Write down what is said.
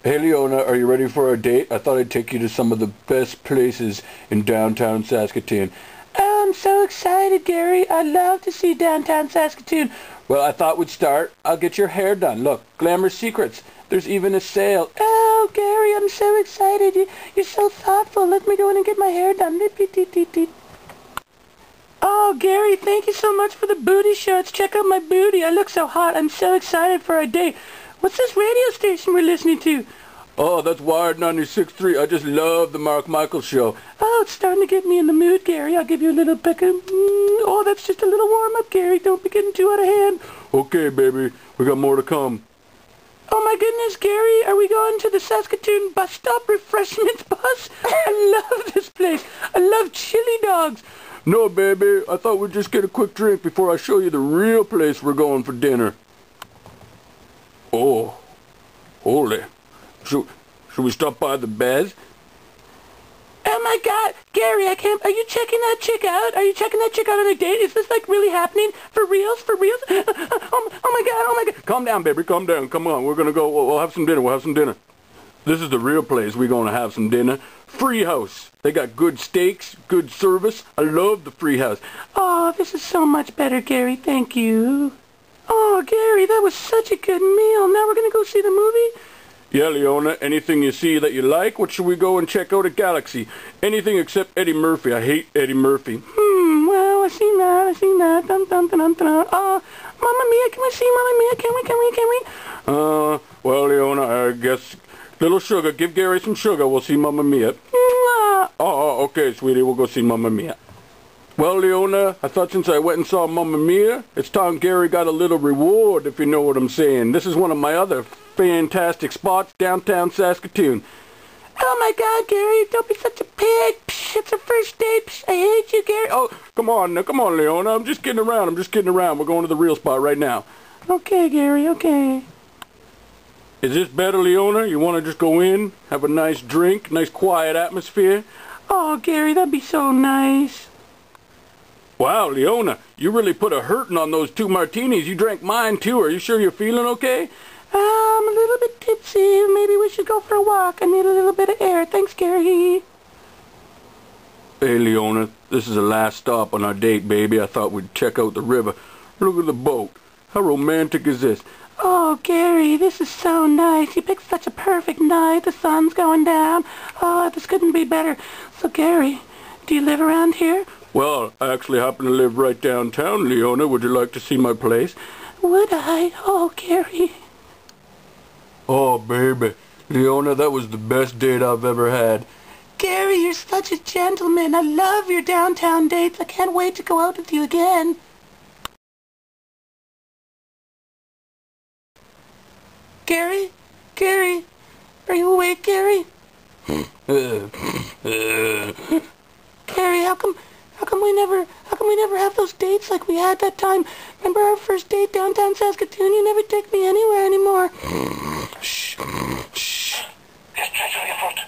Hey Leona, are you ready for our date? I thought I'd take you to some of the best places in downtown Saskatoon. Oh, I'm so excited, Gary. I love to see downtown Saskatoon. Well, I thought we'd start. I'll get your hair done. Look, Glamour Secrets. There's even a sale. Oh, Gary, I'm so excited. You're so thoughtful. Let me go in and get my hair done. Oh, Gary, thank you so much for the booty shots. Check out my booty. I look so hot. I'm so excited for our date. What's this radio station we're listening to? Oh, that's Wired 96.3. I just love the Mark Michaels show. Oh, it's starting to get me in the mood, Gary. I'll give you a little peck of... Oh, that's just a little warm-up, Gary. Don't be getting too out of hand. Okay, baby. We got more to come. Oh, my goodness, Gary. Are we going to the Saskatoon bus stop refreshments bus? I love this place. I love chili dogs. No, baby. I thought we'd just get a quick drink before I show you the real place we're going for dinner. Oh, holy. Should we stop by the Bez? Oh my God, Gary, I can't. Are you checking that chick out? Are you checking that chick out on a date? Is this like really happening? For reals? For reals? Oh my God. Calm down, baby, calm down. Come on, we're gonna go. We'll have some dinner. This is the real place we're gonna have some dinner. Free House. They got good steaks, good service. I love the Free House. Oh, this is so much better, Gary. Thank you. Oh, Gary, that was such a good meal. Now we're going to go see the movie? Yeah, Leona, anything you see that you like, what should we go and check out at Galaxy? Anything except Eddie Murphy. I hate Eddie Murphy. Well, I seen that. Dun, dun, dun, dun, dun. Mamma Mia, can we see Mamma Mia? Can we? Well, Leona, I guess... Little sugar, give Gary some sugar. We'll see Mamma Mia. Okay, sweetie, we'll go see Mamma Mia. Well, Leona, I thought since I went and saw Mamma Mia, it's time Gary got a little reward, if you know what I'm saying. This is one of my other fantastic spots, downtown Saskatoon. Oh my God, Gary, don't be such a pig. Psh, it's a first date. Psh, I hate you, Gary. Oh, come on, Leona. I'm just kidding around. We're going to the real spot right now. Okay, Gary, okay. Is this better, Leona? You want to just go in, have a nice drink, nice quiet atmosphere? Oh, Gary, that'd be so nice. Wow, Leona, you really put a hurtin' on those 2 martinis. You drank mine, too. Are you sure you're feeling okay? I'm a little bit tipsy. Maybe we should go for a walk. I need a little bit of air. Thanks, Gary. Hey, Leona, this is the last stop on our date, baby. I thought we'd check out the river. Look at the boat. How romantic is this? Oh, Gary, this is so nice. You picked such a perfect night. The sun's going down. Oh, this couldn't be better. So, Gary, do you live around here? Well, I actually happen to live right downtown, Leona. Would you like to see my place? Would I? Oh, Gary. Oh, baby. Leona, that was the best date I've ever had. Gary, you're such a gentleman. I love your downtown dates. I can't wait to go out with you again. Gary? Gary? Are you awake, Gary? Gary, how come we never have those dates like we had that time? Remember our first date downtown Saskatoon? You never take me anywhere anymore. Shh. Shh. Just stretch out your foot.